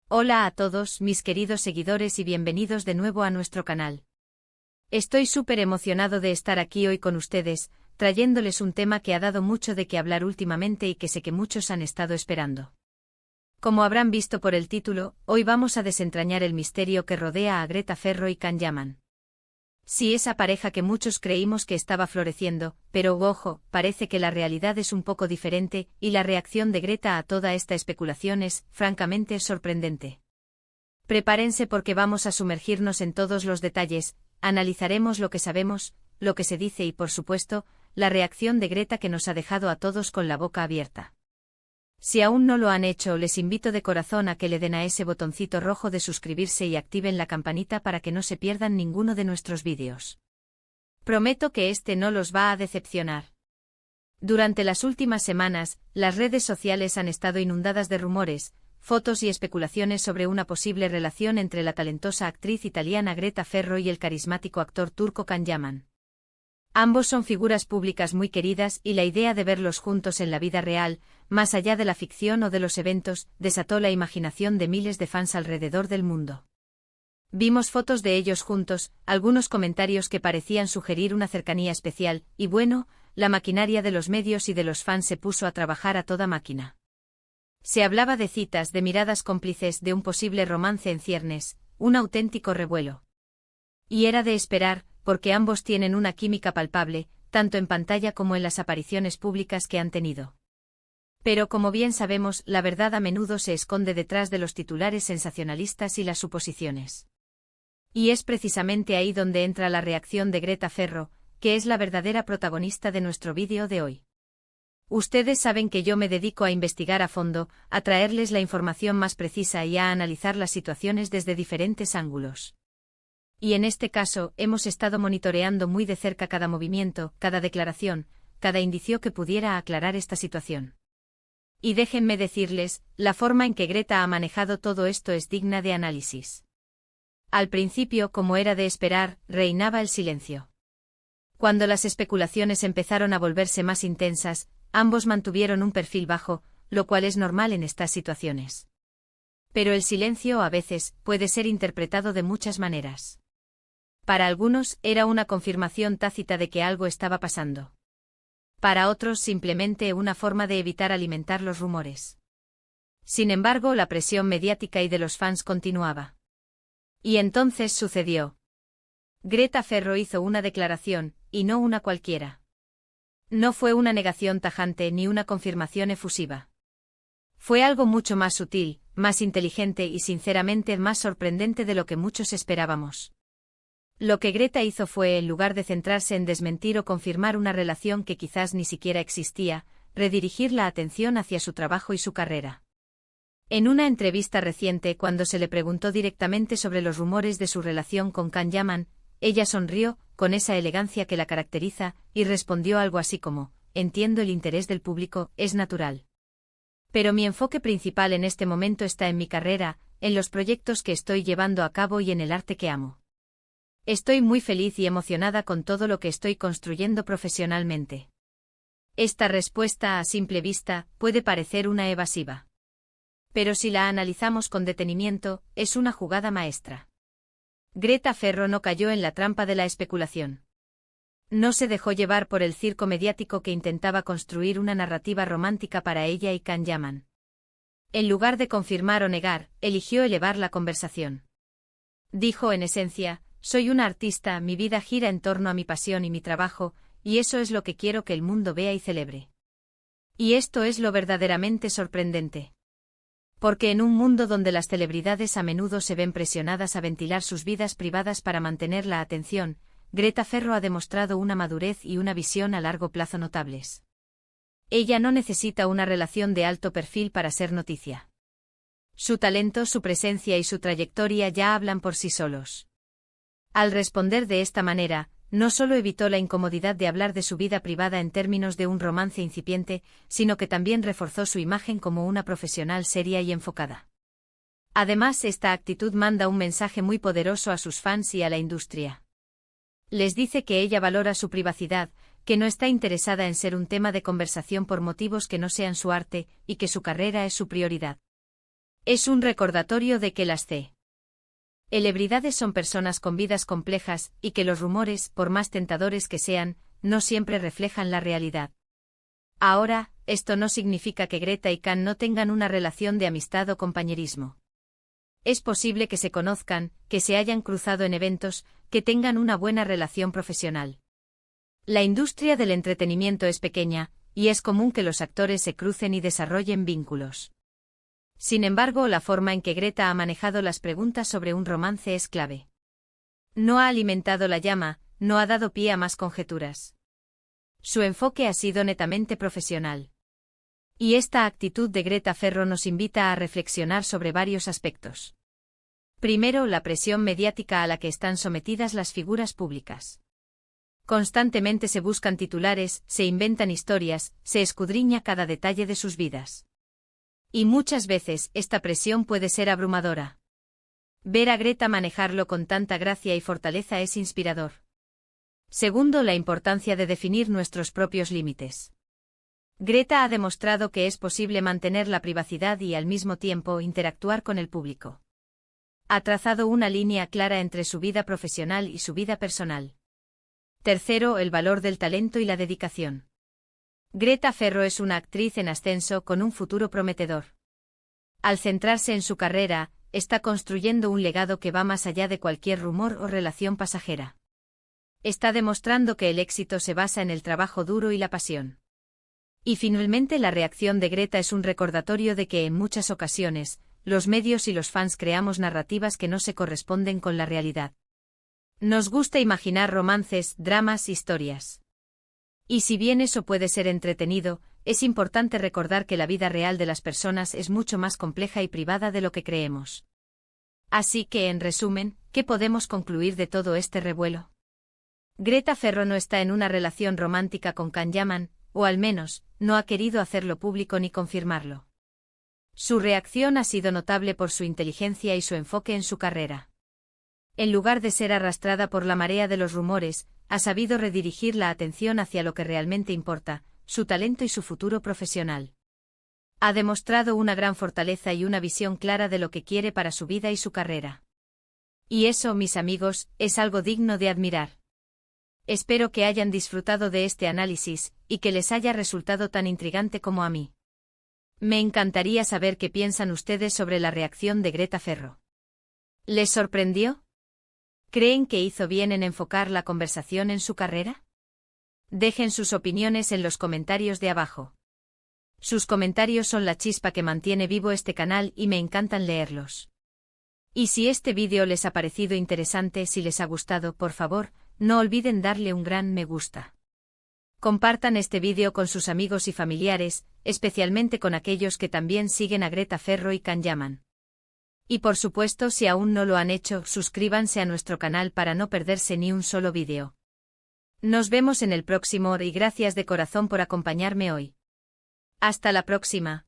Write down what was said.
Hola a todos mis queridos seguidores y bienvenidos de nuevo a nuestro canal. Estoy súper emocionado de estar aquí hoy con ustedes, trayéndoles un tema que ha dado mucho de qué hablar últimamente y que sé que muchos han estado esperando. Como habrán visto por el título, hoy vamos a desentrañar el misterio que rodea a Greta Ferro y Can Yaman. Sí, esa pareja que muchos creímos que estaba floreciendo, pero ojo, parece que la realidad es un poco diferente, y la reacción de Greta a toda esta especulación es, francamente, sorprendente. Prepárense porque vamos a sumergirnos en todos los detalles, analizaremos lo que sabemos, lo que se dice y, por supuesto, la reacción de Greta que nos ha dejado a todos con la boca abierta. Si aún no lo han hecho, les invito de corazón a que le den a ese botoncito rojo de suscribirse y activen la campanita para que no se pierdan ninguno de nuestros vídeos. Prometo que este no los va a decepcionar. Durante las últimas semanas, las redes sociales han estado inundadas de rumores, fotos y especulaciones sobre una posible relación entre la talentosa actriz italiana Greta Ferro y el carismático actor turco Can Yaman. Ambos son figuras públicas muy queridas y la idea de verlos juntos en la vida real, más allá de la ficción o de los eventos, desató la imaginación de miles de fans alrededor del mundo. Vimos fotos de ellos juntos, algunos comentarios que parecían sugerir una cercanía especial, y bueno, la maquinaria de los medios y de los fans se puso a trabajar a toda máquina. Se hablaba de citas, de miradas cómplices, de un posible romance en ciernes, un auténtico revuelo. Y era de esperar, porque ambos tienen una química palpable, tanto en pantalla como en las apariciones públicas que han tenido. Pero como bien sabemos, la verdad a menudo se esconde detrás de los titulares sensacionalistas y las suposiciones. Y es precisamente ahí donde entra la reacción de Greta Ferro, que es la verdadera protagonista de nuestro vídeo de hoy. Ustedes saben que yo me dedico a investigar a fondo, a traerles la información más precisa y a analizar las situaciones desde diferentes ángulos. Y en este caso, hemos estado monitoreando muy de cerca cada movimiento, cada declaración, cada indicio que pudiera aclarar esta situación. Y déjenme decirles, la forma en que Greta ha manejado todo esto es digna de análisis. Al principio, como era de esperar, reinaba el silencio. Cuando las especulaciones empezaron a volverse más intensas, ambos mantuvieron un perfil bajo, lo cual es normal en estas situaciones. Pero el silencio a veces puede ser interpretado de muchas maneras. Para algunos, era una confirmación tácita de que algo estaba pasando. Para otros, simplemente una forma de evitar alimentar los rumores. Sin embargo, la presión mediática y de los fans continuaba. Y entonces sucedió. Greta Ferro hizo una declaración, y no una cualquiera. No fue una negación tajante ni una confirmación efusiva. Fue algo mucho más sutil, más inteligente y sinceramente más sorprendente de lo que muchos esperábamos. Lo que Greta hizo fue, en lugar de centrarse en desmentir o confirmar una relación que quizás ni siquiera existía, redirigir la atención hacia su trabajo y su carrera. En una entrevista reciente, cuando se le preguntó directamente sobre los rumores de su relación con Can Yaman, ella sonrió, con esa elegancia que la caracteriza, y respondió algo así como: «Entiendo el interés del público, es natural. Pero mi enfoque principal en este momento está en mi carrera, en los proyectos que estoy llevando a cabo y en el arte que amo. Estoy muy feliz y emocionada con todo lo que estoy construyendo profesionalmente». Esta respuesta, a simple vista, puede parecer una evasiva. Pero si la analizamos con detenimiento, es una jugada maestra. Greta Ferro no cayó en la trampa de la especulación. No se dejó llevar por el circo mediático que intentaba construir una narrativa romántica para ella y Can Yaman. En lugar de confirmar o negar, eligió elevar la conversación. Dijo en esencia: «Soy una artista, mi vida gira en torno a mi pasión y mi trabajo, y eso es lo que quiero que el mundo vea y celebre». Y esto es lo verdaderamente sorprendente. Porque en un mundo donde las celebridades a menudo se ven presionadas a ventilar sus vidas privadas para mantener la atención, Greta Ferro ha demostrado una madurez y una visión a largo plazo notables. Ella no necesita una relación de alto perfil para ser noticia. Su talento, su presencia y su trayectoria ya hablan por sí solos. Al responder de esta manera, no solo evitó la incomodidad de hablar de su vida privada en términos de un romance incipiente, sino que también reforzó su imagen como una profesional seria y enfocada. Además, esta actitud manda un mensaje muy poderoso a sus fans y a la industria. Les dice que ella valora su privacidad, que no está interesada en ser un tema de conversación por motivos que no sean su arte, y que su carrera es su prioridad. Es un recordatorio de que las celebridades son personas con vidas complejas y que los rumores, por más tentadores que sean, no siempre reflejan la realidad. Ahora, esto no significa que Greta y Khan no tengan una relación de amistad o compañerismo. Es posible que se conozcan, que se hayan cruzado en eventos, que tengan una buena relación profesional. La industria del entretenimiento es pequeña, y es común que los actores se crucen y desarrollen vínculos. Sin embargo, la forma en que Greta ha manejado las preguntas sobre un romance es clave. No ha alimentado la llama, no ha dado pie a más conjeturas. Su enfoque ha sido netamente profesional. Y esta actitud de Greta Ferro nos invita a reflexionar sobre varios aspectos. Primero, la presión mediática a la que están sometidas las figuras públicas. Constantemente se buscan titulares, se inventan historias, se escudriña cada detalle de sus vidas. Y muchas veces esta presión puede ser abrumadora. Ver a Greta manejarlo con tanta gracia y fortaleza es inspirador. Segundo, la importancia de definir nuestros propios límites. Greta ha demostrado que es posible mantener la privacidad y al mismo tiempo interactuar con el público. Ha trazado una línea clara entre su vida profesional y su vida personal. Tercero, el valor del talento y la dedicación. Greta Ferro es una actriz en ascenso con un futuro prometedor. Al centrarse en su carrera, está construyendo un legado que va más allá de cualquier rumor o relación pasajera. Está demostrando que el éxito se basa en el trabajo duro y la pasión. Y finalmente, la reacción de Greta es un recordatorio de que en muchas ocasiones, los medios y los fans creamos narrativas que no se corresponden con la realidad. Nos gusta imaginar romances, dramas, historias. Y si bien eso puede ser entretenido, es importante recordar que la vida real de las personas es mucho más compleja y privada de lo que creemos. Así que, en resumen, ¿qué podemos concluir de todo este revuelo? Greta Ferro no está en una relación romántica con Khan Yaman, o al menos, no ha querido hacerlo público ni confirmarlo. Su reacción ha sido notable por su inteligencia y su enfoque en su carrera. En lugar de ser arrastrada por la marea de los rumores, ha sabido redirigir la atención hacia lo que realmente importa, su talento y su futuro profesional. Ha demostrado una gran fortaleza y una visión clara de lo que quiere para su vida y su carrera. Y eso, mis amigos, es algo digno de admirar. Espero que hayan disfrutado de este análisis, y que les haya resultado tan intrigante como a mí. Me encantaría saber qué piensan ustedes sobre la reacción de Greta Ferro. ¿Les sorprendió? ¿Creen que hizo bien en enfocar la conversación en su carrera? Dejen sus opiniones en los comentarios de abajo. Sus comentarios son la chispa que mantiene vivo este canal y me encantan leerlos. Y si este vídeo les ha parecido interesante, si les ha gustado, por favor, no olviden darle un gran me gusta. Compartan este vídeo con sus amigos y familiares, especialmente con aquellos que también siguen a Greta Ferro y Khan Yaman. Y por supuesto, si aún no lo han hecho, suscríbanse a nuestro canal para no perderse ni un solo vídeo. Nos vemos en el próximo y gracias de corazón por acompañarme hoy. Hasta la próxima.